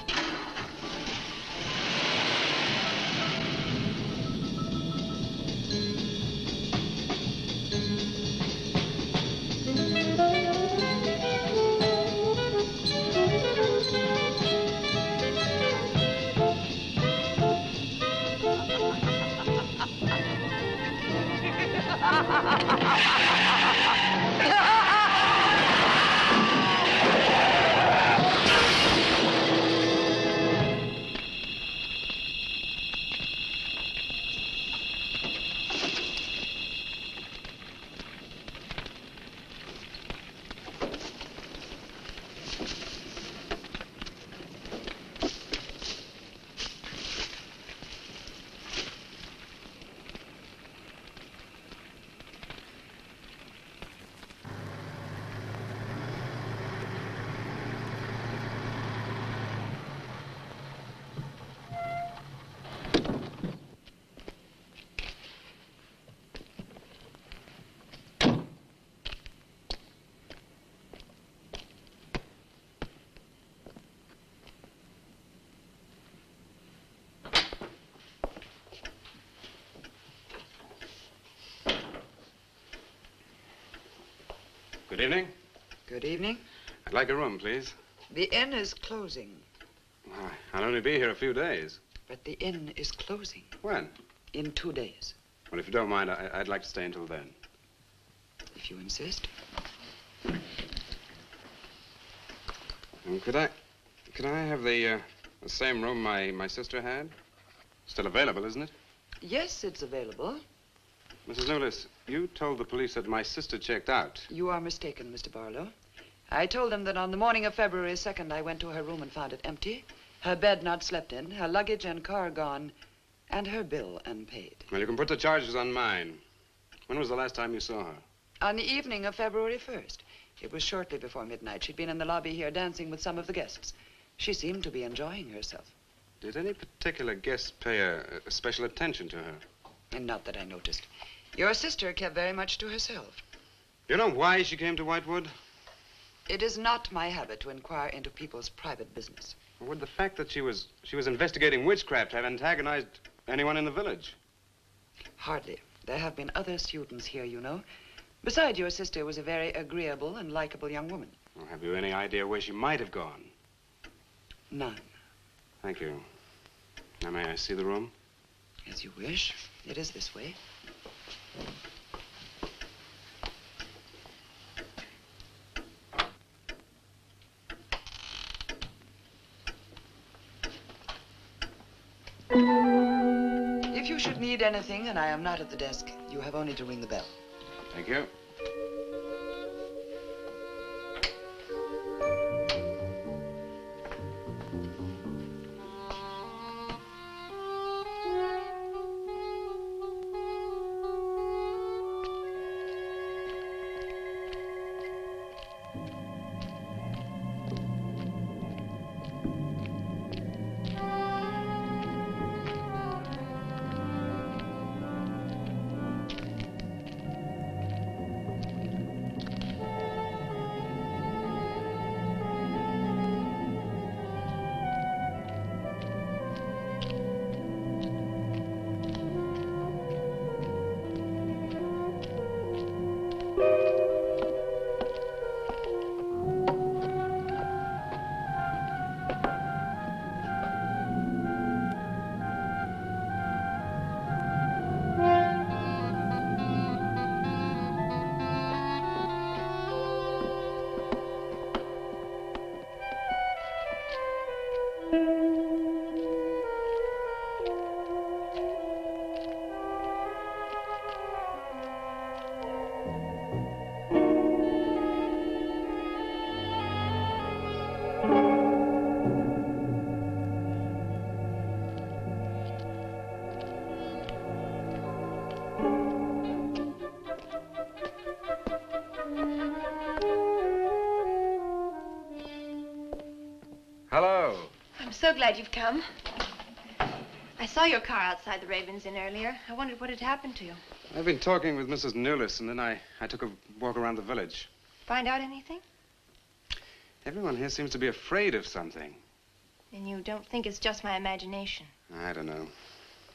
Good evening. Good evening. I'd like a room, please. The inn is closing. I'll only be here a few days. But the inn is closing. When? In 2 days. Well, if you don't mind, I'd like to stay until then. If you insist. Could I have the same room my sister had? Still available, isn't it? Yes, it's available. Mrs. Newless, you told the police that my sister checked out. You are mistaken, Mr. Barlow. I told them that on the morning of February 2nd, I went to her room and found it empty, her bed not slept in, her luggage and car gone, and her bill unpaid. Well, you can put the charges on mine. When was the last time you saw her? On the evening of February 1st. It was shortly before midnight. She'd been in the lobby here dancing with some of the guests. She seemed to be enjoying herself. Did any particular guest pay a special attention to her? And not that I noticed. Your sister kept very much to herself. You know why she came to Whitewood? It is not my habit to inquire into people's private business. Or would the fact that she was investigating witchcraft have antagonized anyone in the village? Hardly. There have been other students here, you know. Besides, your sister was a very agreeable and likable young woman. Well, have you any idea where she might have gone? None. Thank you. Now, may I see the room? As you wish. It is this way. If you should need anything and I am not at the desk, you have only to ring the bell. Thank you. so glad you've come. I saw your car outside the Ravens Inn earlier. I wondered what had happened to you. I've been talking with Mrs. Newless, and then I took a walk around the village. Find out anything? Everyone here seems to be afraid of something. And you don't think it's just my imagination? I don't know.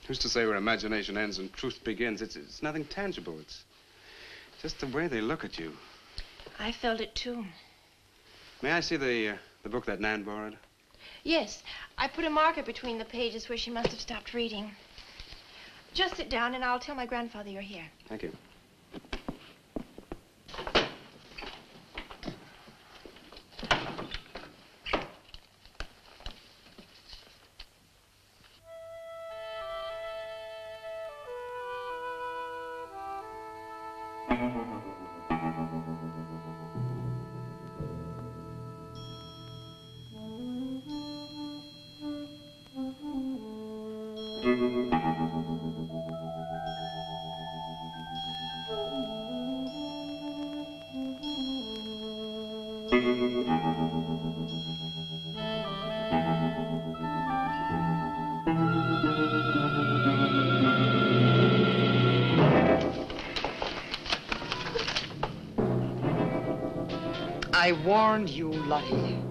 Who's to say where imagination ends and truth begins? It's nothing tangible. It's just the way they look at you. I felt it, too. May I see the book that Nan borrowed? Yes. I put a marker between the pages where she must have stopped reading. Just sit down, and I'll tell my grandfather you're here. Thank you. I warned you, Lottie.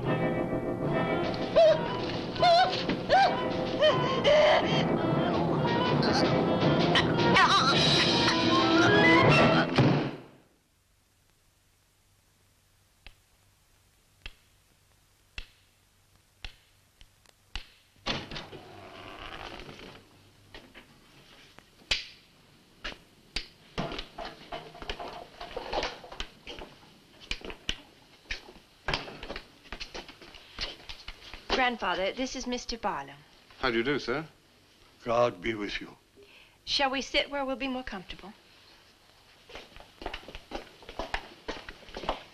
Grandfather, this is Mr. Barlow. How do you do, sir? God be with you. Shall we sit where we'll be more comfortable?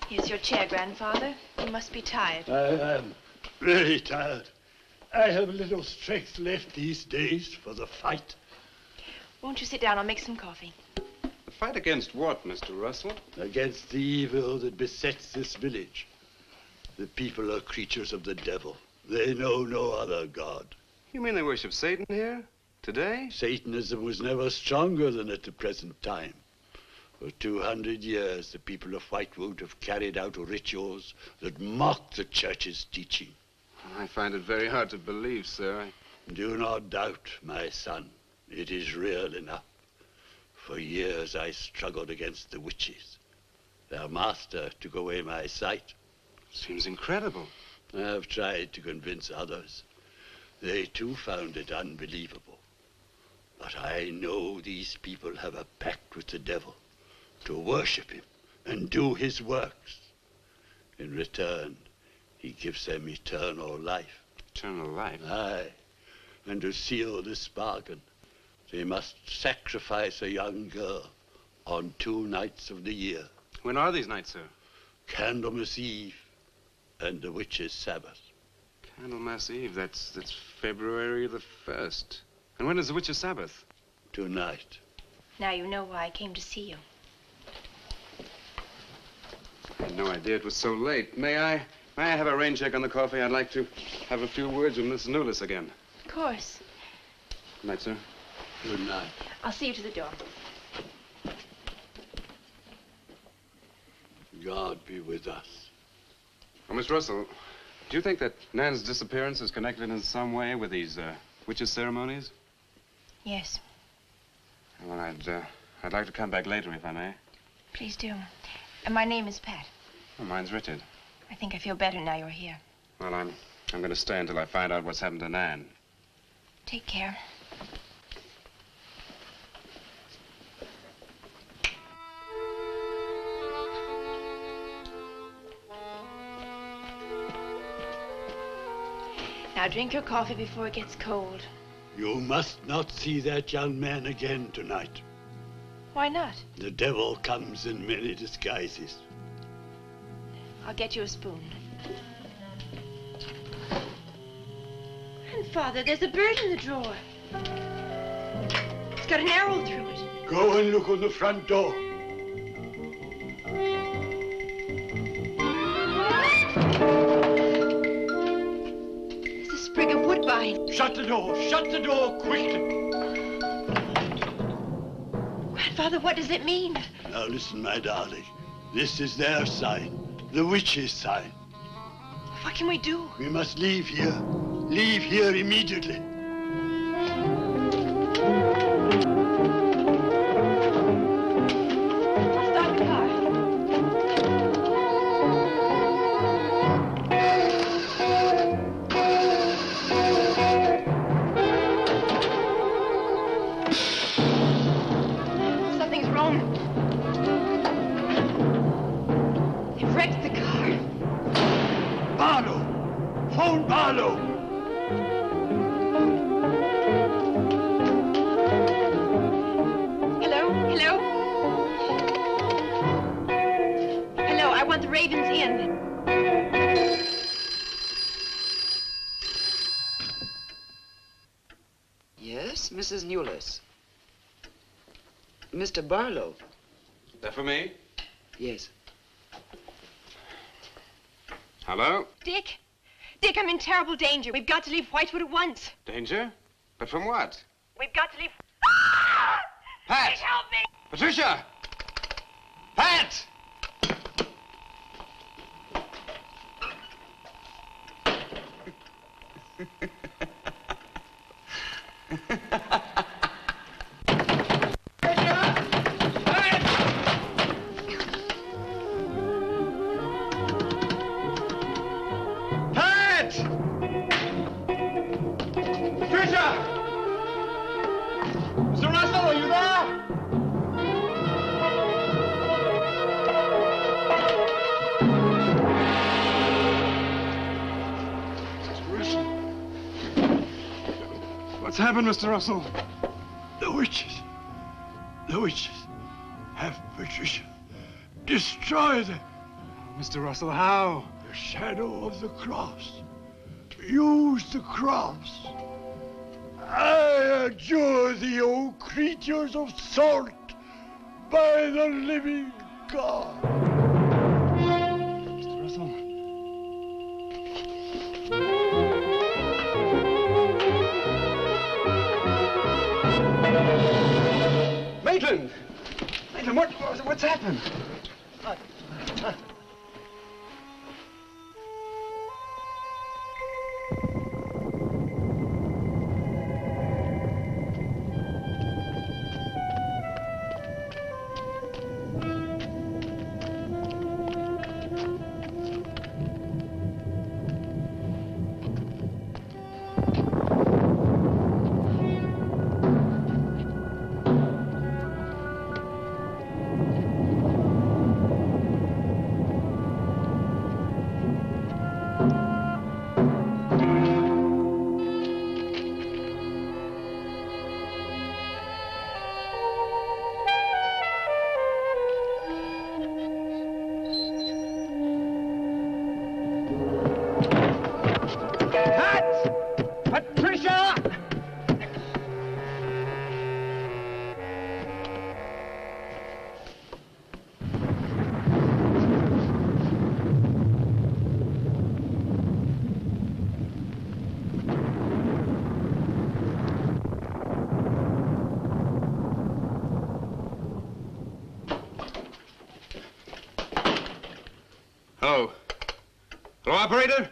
Here's your chair, Grandfather. You must be tired. I am really tired. I have little strength left these days for the fight. Won't you sit down? I'll make some coffee. The fight against what, Mr. Russell? Against the evil that besets this village. The people are creatures of the devil. They know no other god. You mean they worship Satan here? Today? Satanism was never stronger than at the present time. For 200 years, the people of Whitewood have carried out rituals that mock the church's teaching. I find it very hard to believe, sir. Do not doubt, my son. It is real enough. For years, I struggled against the witches. Their master took away my sight. Seems incredible. I have tried to convince others. They too found it unbelievable. But I know these people have a pact with the devil to worship him and do his works. In return, he gives them eternal life. Eternal life? Aye. And to seal this bargain, they must sacrifice a young girl on 2 nights of the year. When are these nights, sir? Candlemas Eve and the Witches Sabbath. Candlemas Eve, that's February the 1st. And when is the Witches Sabbath? Tonight. Now you know why I came to see you. I had no idea it was so late. May I have a rain check on the coffee? I'd like to have a few words with Miss Newless again. Of course. Good night, sir. Good night. I'll see you to the door. God be with us. Oh, Miss Russell, do you think that Nan's disappearance is connected in some way with these witches' ceremonies? Yes. Well, I'd like to come back later, if I may. Please do. And my name is Pat. Oh, mine's Richard. I think I feel better now you're here. Well, I'm going to stay until I find out what's happened to Nan. Take care. Now drink your coffee before it gets cold. You must not see that young man again tonight. Why not? The devil comes in many disguises. I'll get you a spoon. Grandfather, there's a bird in the drawer. It's got an arrow through it. Go and look on the front door. There's a sprig of wood Shut the door! Shut the door quickly! Grandfather, what does it mean? Now listen, my darling. This is their sign. The witch's sign. What can we do? We must leave here. Leave here immediately. Stop the car. Something's wrong. They've wrecked the car. Barlow! Phone Barlow! Hello? Hello? Hello, I want the Ravens Inn. Yes, Mrs. Newless. Mr. Barlow. That for me? Yes. Hello? Dick? Dick, I'm in terrible danger. We've got to leave Whitewood at once. Danger? But from what? We've got to leave... Pat! Please help me! Patricia! Pat! Pat! Patricia! Mr. Russell, are you there? What's happened, Mr. Russell? The witches have Patricia. Destroy them. Mr. Russell, how? The shadow of the cross. Use the cross. I adjure thee, O creatures of salt, by the living God. Mr. Russell. Maitland! Maitland, what's happened? Patricia! Hello. Hello, operator?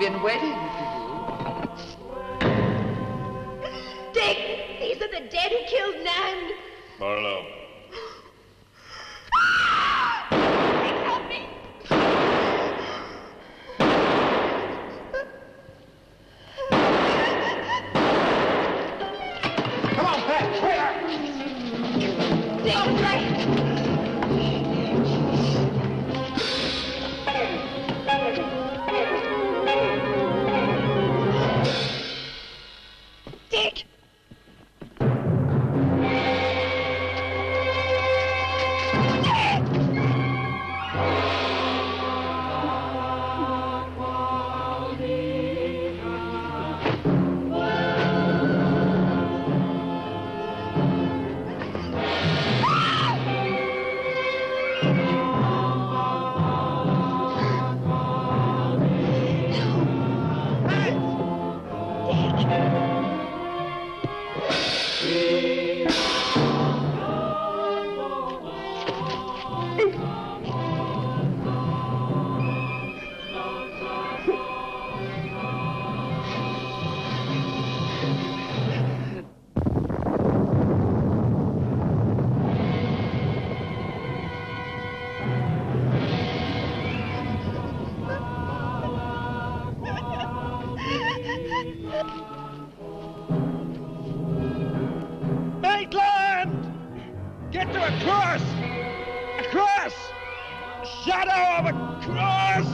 been waiting for you. Dick, these are the dead who killed Nan. Barlow. Dick, help me. Come on, Pat. Where? Dick, right. Dick! Maitland! Get to a cross! A cross! A shadow of a cross!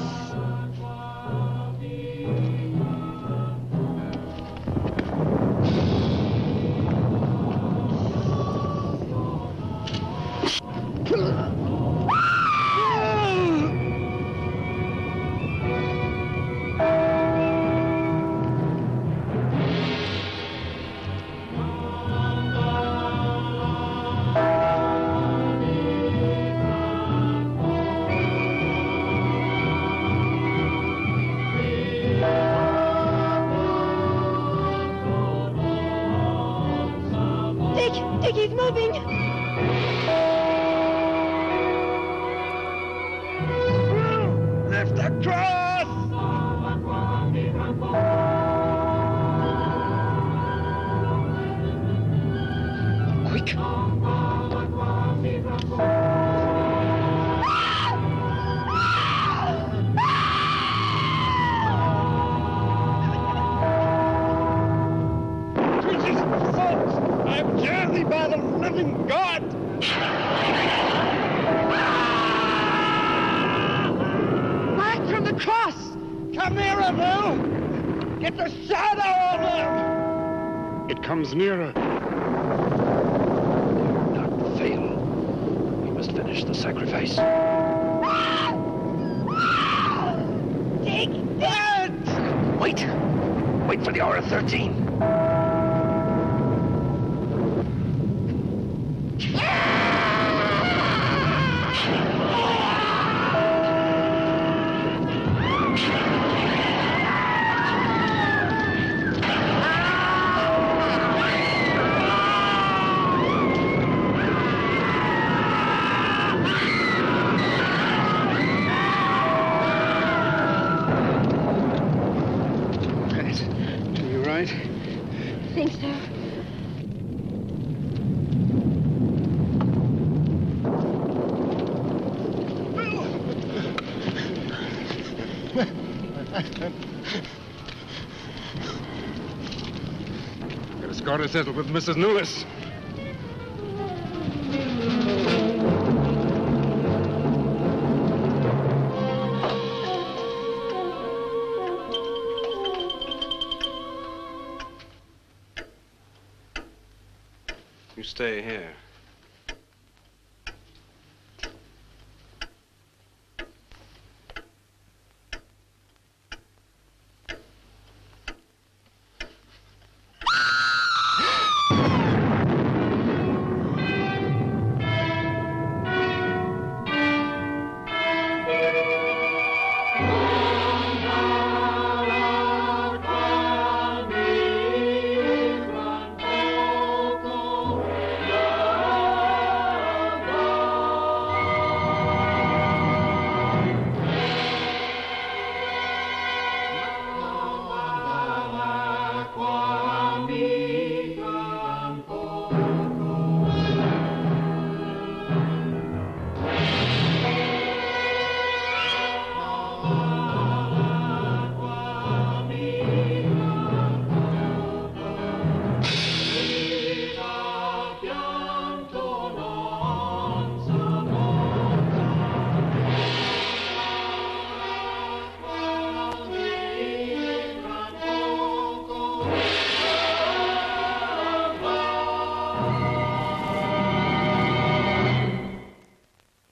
Dick, he's moving. Lift the cross! Quick! I dare thee by the living God! Back from the cross! Come nearer, Bill! Get the shadow of him! It comes nearer. Not fail. We must finish the sacrifice. Dick! Wait! Wait for the hour of 13. I think so. Got a score to settle with Mrs. Newless. You stay here.